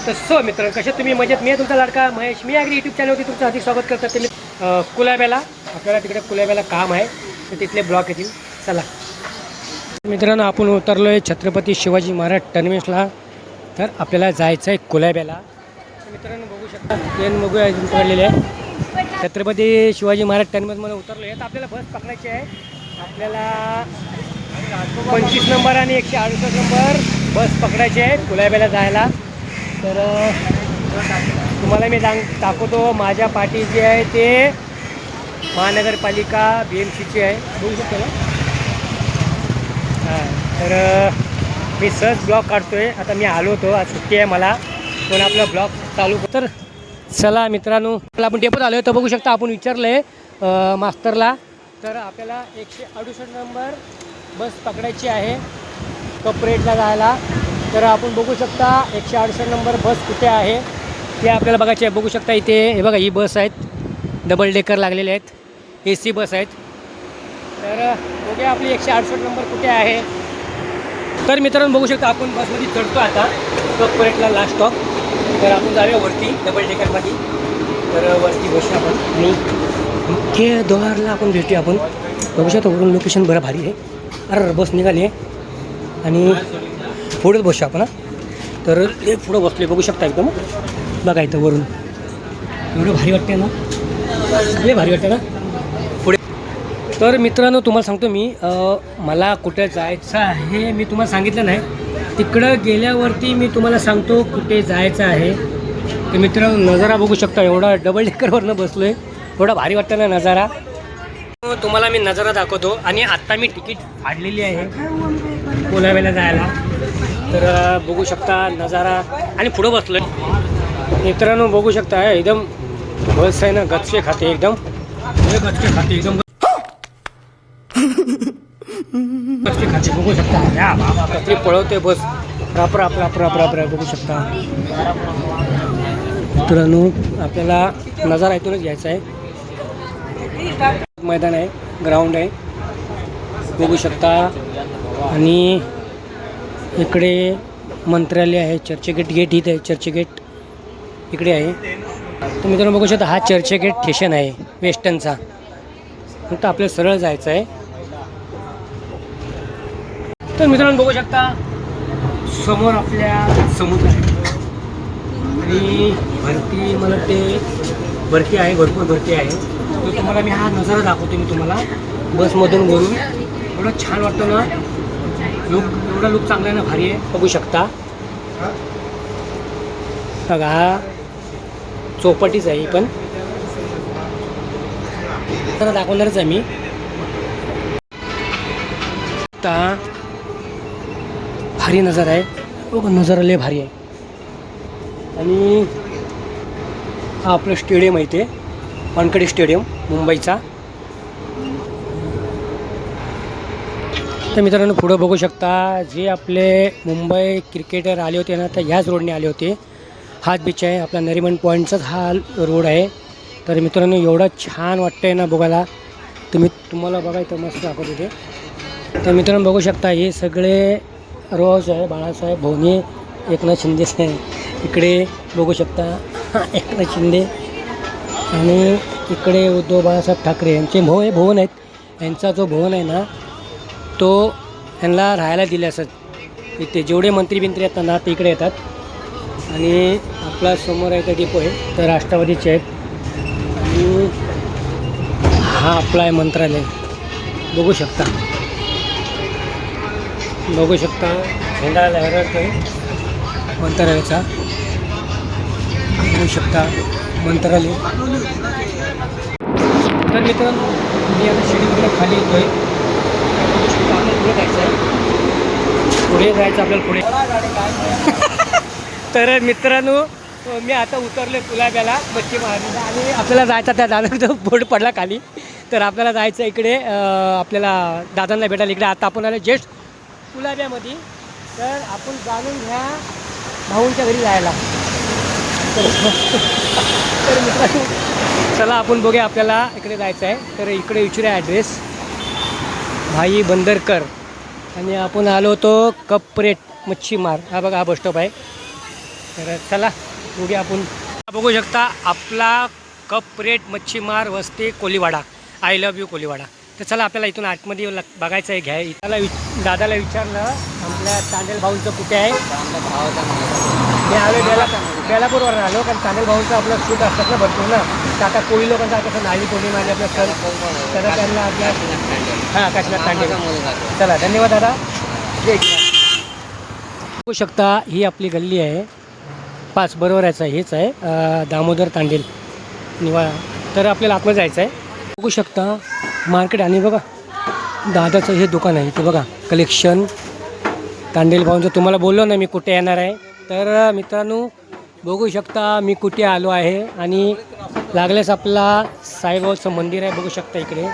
तर मित्रांनो कसे तुम्ही मजेत? मी तुमचा लाडका महेश मी ॲग्री यूट्यूब चॅनलवरती तुमचं अधिक स्वागत करतात. ते मी कुलाब्याला आपल्याला तिकडे कुलाब्याला काम आहे तर तिथले ब्लॉक येतील. चला मित्रांनो आपण उतरलो आहे छत्रपती शिवाजी महाराज टर्मिनसला. तर आपल्याला जायचं आहे कुलाब्याला. तर मित्रांनो बघू शकता ट्रेन बघूया उतरलेले आहे. छत्रपती शिवाजी महाराज टर्मिनसमध्ये उतरलो आहे. तर आपल्याला बस पकडायची आहे. आपल्याला 25 नंबर आणि 168 नंबर बस पकडायची आहे कुलाब्याला जायला. तर तुम्हाला मी दाखवतो माझ्या पाठी जे आहे ते महानगरपालिका BMCची आहे. बघू शकतो ना. हां तर मी सहज ब्लॉग काढतो आहे. आता मी आलो होतो, आज सुट्टी आहे मला, पण आपला ब्लॉग चालू. तर चला मित्रांनो आपण डेपोत आलो आहे. तर बघू शकता आपण विचारलं आहे मास्तरला. तर आपल्याला 168 नंबर बस पकडायची आहे कपरेटला जायला. तर आपण बघू शकता 168 नंबर बस कुठे आहे ते आपल्याला बघायचे आहे. बघू शकता इथे हे बघा ही बस आहेत, डबल डेकर लागलेले आहेत, AC बस आहेत. तर बघूया आपली 168 नंबर कुठे आहे. तर मित्रांनो बघू शकता आपण बसमध्ये चढतो आता कपरेटला लास्ट स्टॉप. तर आपण जाऊया वरती डबल डेकरमध्ये. तर वरती बसू आपण आणि मुख्य द्वारला आपण भेटूया. आपण बघू शकतो वरून लोकेशन बरं भारी आहे. अरे बस निघाली आहे आणि पुढेच बसू आपण. तर ते पुढं बसले बघू शकता एकदम बघा इथं वरून एवढं भारी वाटते ना, लय भारी वाटते ना पुढे. तर मित्रांनो तुम्हाला सांगतो मी मला कुठे जायचं आहे मी तुम्हाला सांगितलं नाही. तिकडं गेल्यावरती मी तुम्हाला सांगतो कुठे जायचं आहे. तर मित्रांनो नजारा बघू शकता, एवढा डबल डेकरवरनं बसलो आहे, एवढा भारी वाटतं ना नजारा. तुम्हाला मी नजारा दाखवतो. आणि आत्ता मी तिकीट फाडलेली आहे कुलाब्याला जायला. तर बघू शकता नजारा आणि पुढं बसलो आहे. मित्रांनो बघू शकता एकदम बस आहे ना गचके खाते एकदम, गचके खाते एकदम गचके खाते. बघू शकता या बाबा कत्री पळवते बस राप बघू शकता. मित्रांनो आपल्याला नजारा इथूनच घ्यायचा आहे. मैदान आहे, ग्राउंड आहे बघू शकता. आणि इकडे मंत्रालय आहे, चर्चगेट गेट इथे आहे, चर्चगेट इकडे आहे. तर मित्रांनो बघू शकता हा चर्चगेट स्टेशन आहे वेस्टर्नचा. फक्त आपल्याला सरळ जायचं आहे. तर मित्रांनो बघू शकता समोर आपल्या समुद्र आहे आणि भरती मला ते भरती आहे, भरपूर भरती आहे. तर तुम्हाला मी हा नजारा दाखवतो मी तुम्हाला बसमधून वरून. एवढं छान वाटतं ना, एवढा लुक चांगला आहे ना, भारी आहे बघू शकता. बघा हा चौपाटीच आहे पण तर दाखवणारच आहे मी. आता भारी नजारा आहे बघा, नजारा लय भारी आहे. आणि हा आपलं स्टेडियम आहे ते वानखेडे स्टेडियम मुंबईचा. तर मित्रांनो पुढं बघू शकता जे आपले मुंबई क्रिकेटर आले होते ना, तर ह्याच रोडने आले होते. हाच बीच आहे आपला नरिमन पॉईंटचाच हा रोड आहे. तर मित्रांनो एवढं छान वाटतं आहे ना बघायला. तुम्हाला बघायचं मस्त दाखवत होते. तर मित्रांनो बघू शकता हे सगळे रोज आहे बाळासाहेब भोवने, एकनाथ शिंदे आहे इकडे बघू शकता. एकनाथ शिंदे आणि इकडे उद्धव बाळासाहेब ठाकरे यांचे भवन आहेत. यांचा जो भवन आहे ना तो यांना राहायला दिले असत. इथे जेवढे मंत्री येतात ना ते इकडे येतात. आणि आपला समोर आहे तर डिपो आहे तर राष्ट्रवादीचे आहेत. आणि हा आपला आहे मंत्रालय बघू शकता. झेंडा लहरातो आहे मंत्रालयाचा बघू शकता मंत्रालय. तर मित्रांनो मी आता शिडीकडे खाली येतो आहे. बघू शकता आपल्याला पुढे जायचं आहे, पुढे जायचं आपल्याला पुढे. तर मित्रांनो मी आता उतरले कुलाब्याला मच्छी मारायला आणि आपल्याला जायचं त्या दादाचा बोर्ड पडला खाली. तर आपल्याला जायचं इकडे आपल्याला दादांना भेटायला इकडे. आता आपण आले जस्ट कुलाब्यामध्ये. तर आपण जाणून घ्या भाऊंच्या घरी जायला. तर मित्रांनो चला आपण बघूया आपल्याला इकडे जायचं आहे. तर इकडे विचारूया ॲड्रेस भाई बंदरकर. आणि आपण आलो होतो कपरेट मच्छीमार. हा बघा हा बसस्टॉप आहे. तर चला बघूया आपण. बघू शकता आपला कपरेट मच्छीमार वस्ती Koliwada, I love you Koliwada. तर चला आपल्याला इथून आतमध्ये बघायचं आहे. त्याला दादाला विचारलं आपल्या तांडेल भाऊंचं कुठे आहे. मी आलो बेलापूरवरून आलो, कारण तांडेल भाऊंचं आपलं शूट असतात ना भरपूर ना. तर आता कोळी लोकांचा कसं नारळी पौर्णिमा आणि आपलं सण, तर त्यांना आपल्या हां काशीनाथ तांडेल. चला धन्यवाद दादा. बघू शकता ही आपली गल्ली आहे 5 बरोबर याचं हेच आहे दामोदर तांडेल निवाळा. तर आपल्याला आतमध्ये जायचं आहे. बघू शकता मार्केट आणि बघा दादाचं हे दुकान आहे इथे बघा कलेक्शन तांडेल भाऊंचं. तुम्हाला बोललो ना मी कुठे येणार आहे. तर मित्रांनो बघू शकता मी कुठे आलो आहे आणि लागल्यास आपला साईबाबाचं मंदिर आहे. बघू शकता इकडे.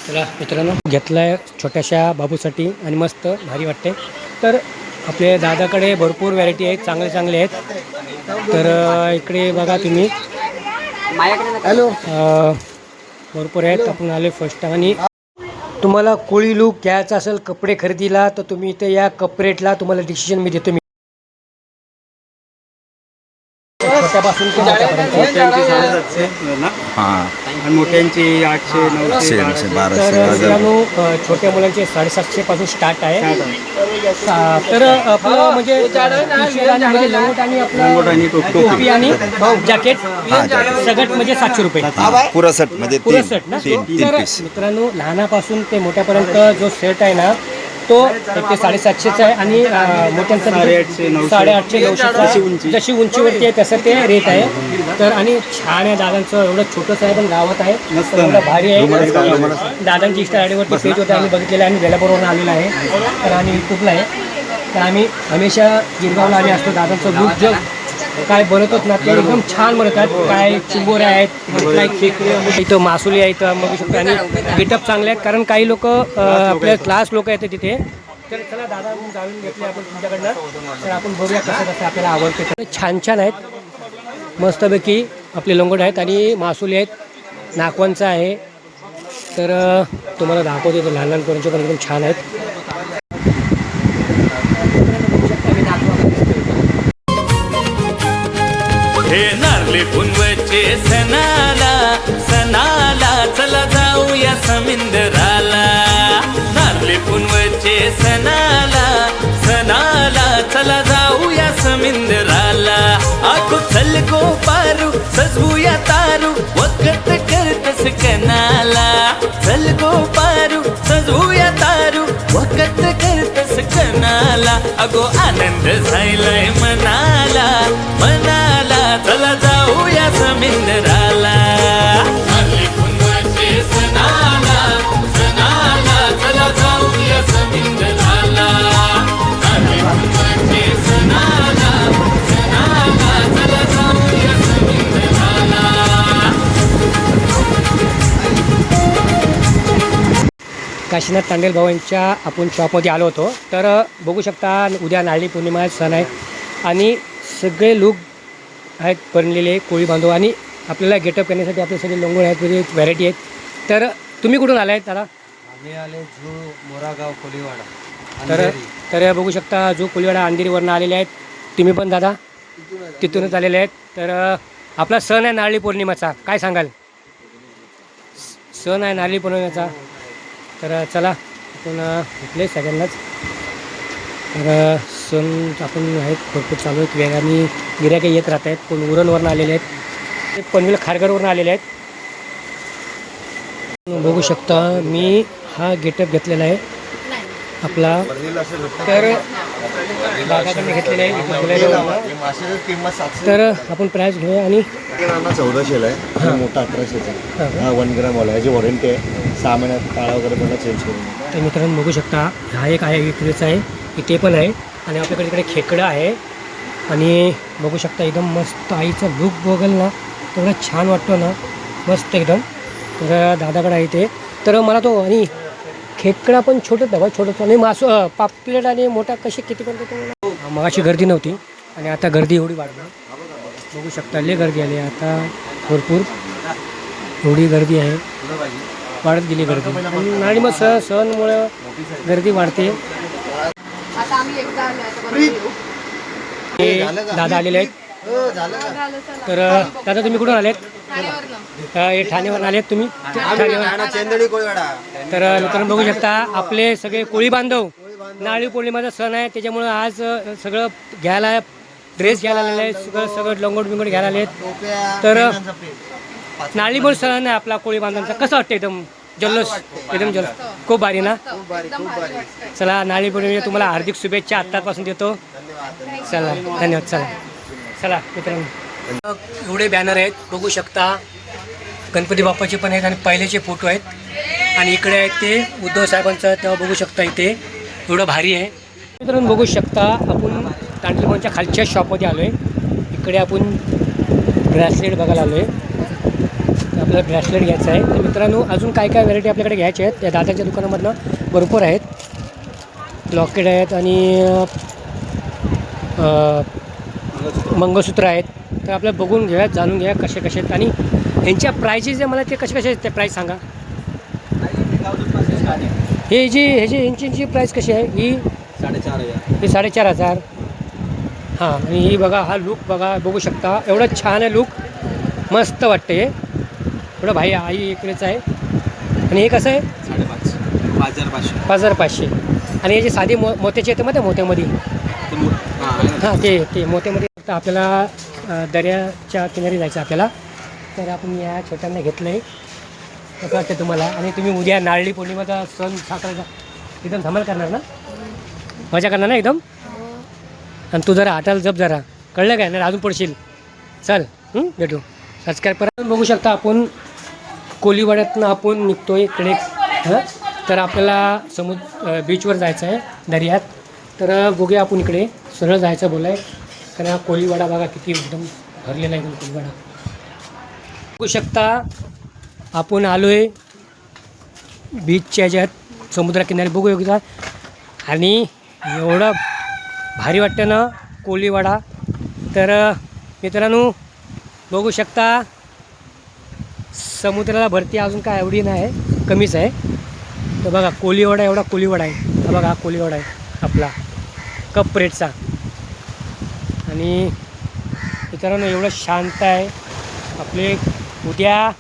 चला मित्रांनो घेतला आहे छोट्याशा बाबूसाठी आणि मस्त भारी वाटते. तर आपल्या दादाकडे भरपूर व्हरायटी आहेत, चांगले चांगले आहेत. तर इकडे बघा तुम्ही हॅलो भरपूर आहेत. आपण आले फर्स्ट टाइम. आणि तुम्हाला कोळी लूक घ्यायचा असेल कपडे खरेदीला तर तुम्ही इथे या कपरेटला तुम्हाला डिसिजन मी देतो. मी छोट्यापासून ते मोठ्यापर्यंत आणि मोठ्यांची 800-900 तर मित्रांनो छोट्या मुलांचे 750 पासून स्टार्ट आहे. तर आपलं म्हणजे लंगोट आणि आपलं टोपी आणि जॅकेट सगळं म्हणजे 700 रुपये पुरा सेट म्हणजे पुरा सेट ना. तर मित्रांनो लहानापासून ते मोठ्यापर्यंत जो सेट आहे ना तो ते 750चा आहे आणि मोठ्यांचा 850-900 जशी उंचीवरती आहे तसं ते रेट आहे. तर आणि छान आहे दादांचं. एवढं छोटंसं आहे पण गावात आहे, एवढं भारी आहे. दादांची इंस्टा आयडीवरती पेज होते आम्ही बघितलेलं आहे. आम्ही बेलापूरवरून आलेलो आहे तर आम्ही यूट्यूबला आहे. तर आम्ही हमेशा गिरगावला आम्ही असतो. दादांचं लूक जे काय बनवतात ना ते एकदम छान बनवतात. काय चिंबोऱ्या आहेत, काय खेकडे, इथं मासुली आहे इथं बघू शकतो. आणि गेटअप चांगले आहेत कारण काही लोक आपल्या क्लास लोक येतात तिथे. तर चला दादा जाणून घेतले आपण तुमच्याकडनं. तर आपण बघूया कसं कसं आपल्याला आवडते. तर छान छान आहेत मस्तपैकी आपले लंगोट आहेत आणि मासुली आहेत, नागवांचा आहे. तर तुम्हाला दाखवते तर लहान लहान पोरांचे पण एकदम छान आहेत. हे नारली पुनवचे सणाला सणाला चला जाऊया समिंदराला. नारली पुनवचे सणाला सणाला चला जाऊया समिंदराला. आखो चल गो पारू सजवूया तारू वखत करतस कनाला. चल गो पारू सजवूया तारू वखत करतस कनाला. अगो आनंद झालाय मनाला मनाला चला जाऊया समिंदराला. नारली पुनवचे सणाला सणाला चला जाऊया समिंदराला. नारली पुनवचे सणाला सणाला चला जाऊया समिंदराला. काशीनाथ तांडेल भाऊंच्या आपण शॉपमध्ये आलो होतो. तर बघू शकता उद्या नारळी पौर्णिमा सण आहे आणि सगळे लूक आहेत बनलेले कोळी बांधव. आणि आपल्याला गेटअप करण्यासाठी आपले सगळे लोंगोळ आहेत, वेगळे व्हरायटी आहेत. तर तुम्ही कुठून आला आहेत दादा? आम्ही आले झू मोरागाव कोलीवाडा. तर बघू शकता जो कोलीवाडा अंधेरीवरनं आलेले आहेत. तुम्ही पण दादा तिथूनच आलेले आहेत. तर आपला सण आहे नारळी पौर्णिमेचा, काय सांगाल? सण आहे नारळी पौर्णिमेचा. तर चला आपण भेटले सगळ्यांनाच. तर सण आपण आहेत भरपूर चालू आहेत. वेगाने गिऱ्हाईक येत राहत आहेत. कोण उरणवरून आलेले आहेत, पनवेल खारघरवरून आलेले आहेत. बघू शकता मी हा गेटअप घेतलेला आहे आपला. तर दादाकडे घेतलेला आहे. तर आपण प्राईस घेऊया. आणि 1400 आहे, मोठा 1100चा. हा 1 ग्रॅम वाला याची वॉरंटी आहे. 6 महिन्यात काळा वगैरे पण चेंज करून. तर मित्रांनो बघू शकता हा एक आहे विक्रीचा आहे, इथे पण आहे. आणि आपल्याकडे इकडे खेकडा आहे. आणि बघू शकता एकदम मस्त आईचा लूक बघेल ना तेवढा छान वाटतो ना, मस्त एकदम. तर दादाकडे आहे ते. तर मला तो आणि खेकडा पण छोटं बघा, छोटं आणि मासू पापलेट आणि मोठा कसे किती पण. मगाशी गर्दी नव्हती आणि आता गर्दी एवढी वाढली. बघू शकता लय गर्दी आली आता भरपूर. एवढी गर्दी आहे, वाढत गेली गर्दी. आणि मग सणमुळं गर्दी वाढते. हे दादा आलेले आहेत. तर दादा तुम्ही कुठून आलेत? हे ठाणेवरून आलेत तुम्ही? तर मित्रांनो बघू शकता आपले सगळे कोळी बांधव, नारळी पौर्णिमाचा सण आहे त्याच्यामुळं आज सगळं घ्यायला ड्रेस घ्यायला आलेलं आहे, सगळं लंगोट बिंगोट घ्यायला आलेत. तर नारळी पौर्णिमा सण आहे आपला कोळी बांधवांचा. कसं वाटतं? एकदम जल्लोष, एकदम जल्लोष, खूप भारी ना? चला नारळी पौर्णिमेच्या तुम्हाला हार्दिक शुभेच्छा आत्तापासून देतो. चला धन्यवाद. चला चला मित्रांनो एवढे बॅनर आहेत बघू शकता. गणपती बाप्पाचे पण आहेत आणि पहिलेचे फोटो आहेत आणि इकडे आहेत ते उद्धव साहेबांचं, तेव्हा बघू शकता इथे एवढं भारी आहे. मित्रांनो बघू शकता आपण तांडलीमोहनच्या खालच्या शॉपमध्ये आलो आहे. इकडे आपण ब्रॅसलेट बघायला आलो आहे. आपल्याला ब्रॅसलेट घ्यायचं आहे. तर मित्रांनो अजून काय काय व्हरायटी आपल्याकडे घ्यायच्या आहेत त्या दादाच्या दुकानामधनं भरपूर आहेत. लॉकेट आहेत आणि मंगळसूत्र आहेत. तर आपल्याला बघून घ्या, जाणून घ्या कसे कसे आहेत आणि ह्यांच्या प्राईजेस जे मला ते कसे कसे आहेत ते प्राईस सांगा. ह्यांची प्राईस कशी आहे? ही 4,500. ही 4,500. हां आणि ही बघा, हा लुक बघा, बघू शकता एवढा छान आहे लुक, मस्त वाटते. एवढं भाई आई इकडेच आहे. आणि हे कसं आहे? 5,500. आणि हे जे साधी मोत्याचे येते मग मोत्यामध्ये, हां ते मोत्यामध्ये आपल्याला दर्याच्या किनारी जायचं आपल्याला. तर आपण या छोट्यांना घेतलं आहे. कसं वाटतं तुम्हाला? आणि तुम्ही उद्या नारळी पौर्णिमेचा सण साजरा एकदम धमाल करणार ना? मजा करणार ना एकदम? आणि तू जरा हाताला जप जरा, कळलं काय? नाही अजून पडशील. चल भेटू. सबस्क्राईब करा. बघू शकता आपण कोलीवाड्यातनं आपण निघतो आहे इकडे. तर आपल्याला बीचवर जायचं आहे दर्यात. तर बघूया आपण इकडे सरळ जायचं बोलाय. कारण हा कोलीवाडा बघा किती एकदम भरलेला आहे कोलीवाडा. बघू शकता आपण आलो आहे बीचच्या ह्याच्यात समुद्रकिनारी बघू शकता. आणि एवढं भारी वाटतं ना कोलीवाडा. तर मित्रांनो बघू शकता समुद्राला भरती अजून काय एवढी नाही आहे, कमीच आहे. तर बघा कोलीवाडा, एवढा कोलीवाडा आहे. बघा हा कोलीवाडा आहे आपला कपरेटचा. आणि मित्रांनो एवढं शांत आहे आपले उद्या.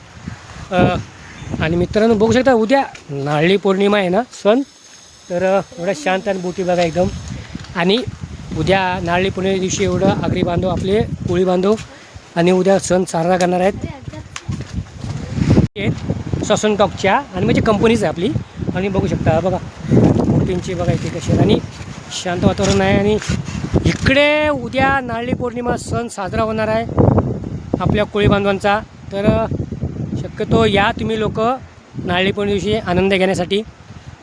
आणि मित्रांनो बघू शकता उद्या नारळी पौर्णिमा आहे ना सण. तर एवढं शांत आणि बोटी बघा एकदम. आणि उद्या नारळी पौर्णिमे दिवशी एवढं आगरी बांधव आपले कोळी बांधव आणि उद्या सण साजरा करणार आहेत. ससन टॉकच्या आणि म्हणजे कंपनीच आहे आपली. आणि बघू शकता बघा बोटींची बघा इथे कशी आहे आणि शांत वातावरण आहे. आणि इकडे उद्या नारळी पौर्णिमा सण साजरा होणार आहे आपल्या कोळी बांधवांचा. तर शक्यतो या तुम्ही लोक नारळी पौर्णिमे दिवशी आनंद घेण्यासाठी.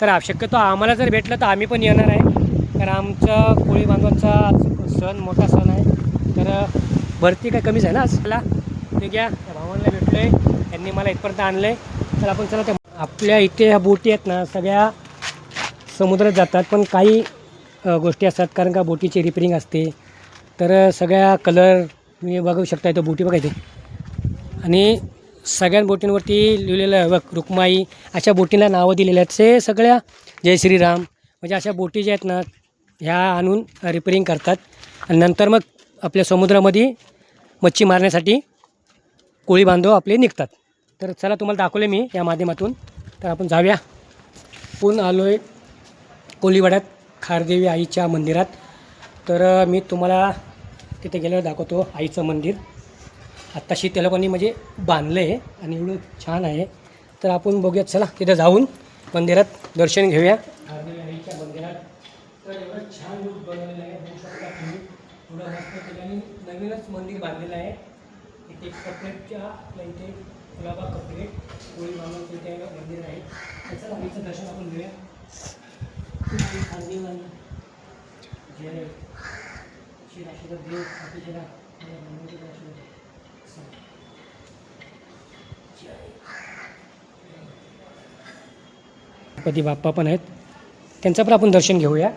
तर शक्यतो आम्हाला जर भेटलं तर आम्ही पण येणार आहे. कारण आमचा कोळी बांधवांचा सण मोठा सण आहे. तर भरती काय कमीच आहे ना आजला. ते घ्या त्या भावांना भेटलो आहे, त्यांनी मला इथपर्यंत आणलं आहे. तर आपण चला त्या आपल्या इथे ह्या बोटी आहेत ना सगळ्या समुद्रात जातात. पण काही गोष्टी असतात कारण का बोटीची रिपेरिंग असते. तर सगळ्या कलर तुम्ही बघू शकता इथं बोटी बघा इथे. आणि सगळ्या बोटींवरती लिहिलेलं आहे बघ रुक्माई, अशा बोटीला नावं दिलेली आहेत. ते सगळ्या जय श्रीराम म्हणजे अशा बोटी ज्या आहेत ना ह्या आणून रिपेरिंग करतात. आणि नंतर मग आपल्या समुद्रामध्ये मच्छी मारण्यासाठी कोळी बांधव आपले निघतात. तर चला तुम्हाला दाखवले मी या माध्यमातून. तर आपण जाऊया. पुन आलो आहे कोलीवाड्यात खारदेवी आईच्या मंदिरात. तर मी तुम्हाला तिथे गेल्यावर दाखवतो आईचं मंदिर. आत्ताशी त्या लोकांनी म्हणजे बांधलं आहे आणि एवढं छान आहे. तर आपण बघूयात, चला तिथं जाऊन मंदिरात दर्शन घेऊया खारदेवी आईच्या मंदिरात. तर एवढं छान लूक बनवलेलं आहे बघू शकता तुम्ही. एवढं मस्त केल्याने नवीनच मंदिर बांधलेलं आहे. इथे कपडेटच्या आपल्या इथे गुलाबा कपडे कोळी बांधवांचं इथे मंदिर आहे. त्याचं आईचं दर्शन आपण घेऊया. खारदेवी आई जय श्री राशीचा देव अतिशय गणपती बाप्पा पण आहेत, त्यांचं पण आपण दर्शन घेऊया.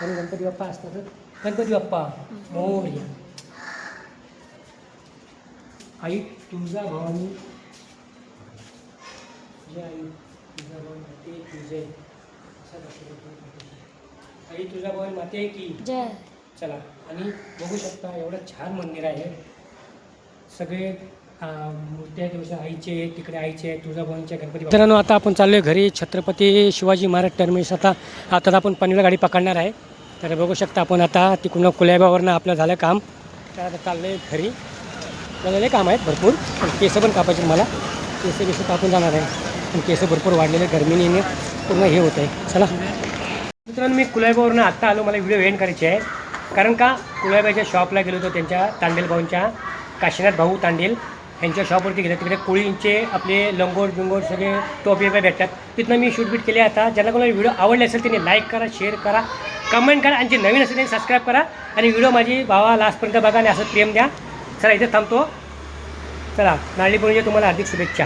आणि गणपती बाप्पा असतातच. गणपती बाप्पा मोरया. आई तुळजा भवानी जय. आई तुळजा भवानी माते की जय. आई तुळजा भवानी माते की जय. चला आणि बघू शकता एवढं छान मंदिर आहे. सगळे मूर्त्या दिवसा आईचे आहेत, तिकडे आईचे आहेत, तुळजाभवानीच्या गणपती. मित्रांनो आता आपण चाललो आहे घरी. छत्रपती शिवाजी महाराज टर्मिनस आता आपण पनवेल गाडी पकडणार आहे. तर बघू शकता आपण आता तिकडून कुलाब्यावरनं आपलं झालं काम. तर आता चाललं आहे घरी. झालेले काम आहेत भरपूर, पण केस पण कापायचे मला. केस कापून जाणार आहे, पण केस भरपूर वाढलेले गर्मीने पूर्ण हे होत आहे. चला मित्रांनो मी कुलाब्यावरनं आत्ता आलो. मला व्हिडिओ एंड करायची आहे, कारण का कुलाब्याच्या शॉपला गेलो होतो. त्यांच्या तांडेल भाऊंच्या, काशीनाथ भाऊ तांडेल यांच्या शॉपवरती गेले. तिकडे कोळींचे आपले लंगोट बिंगोट सगळे टोपे भेटतात. तिथनं मी शूटबीट केले. आता ज्यांना कोणाला व्हिडिओ आवडले असेल त्यांनी लाईक करा, शेअर करा, कमेंट करा, आणि जे नवीन असेल त्यांनी सबस्क्राईब करा. आणि व्हिडिओ माझी भावा लास्टपर्यंत बघा आणि असं प्रेम द्या. चला इथे थांबतो. चला नारळी पौर्णिमेच्या तुम्हाला हार्दिक शुभेच्छा.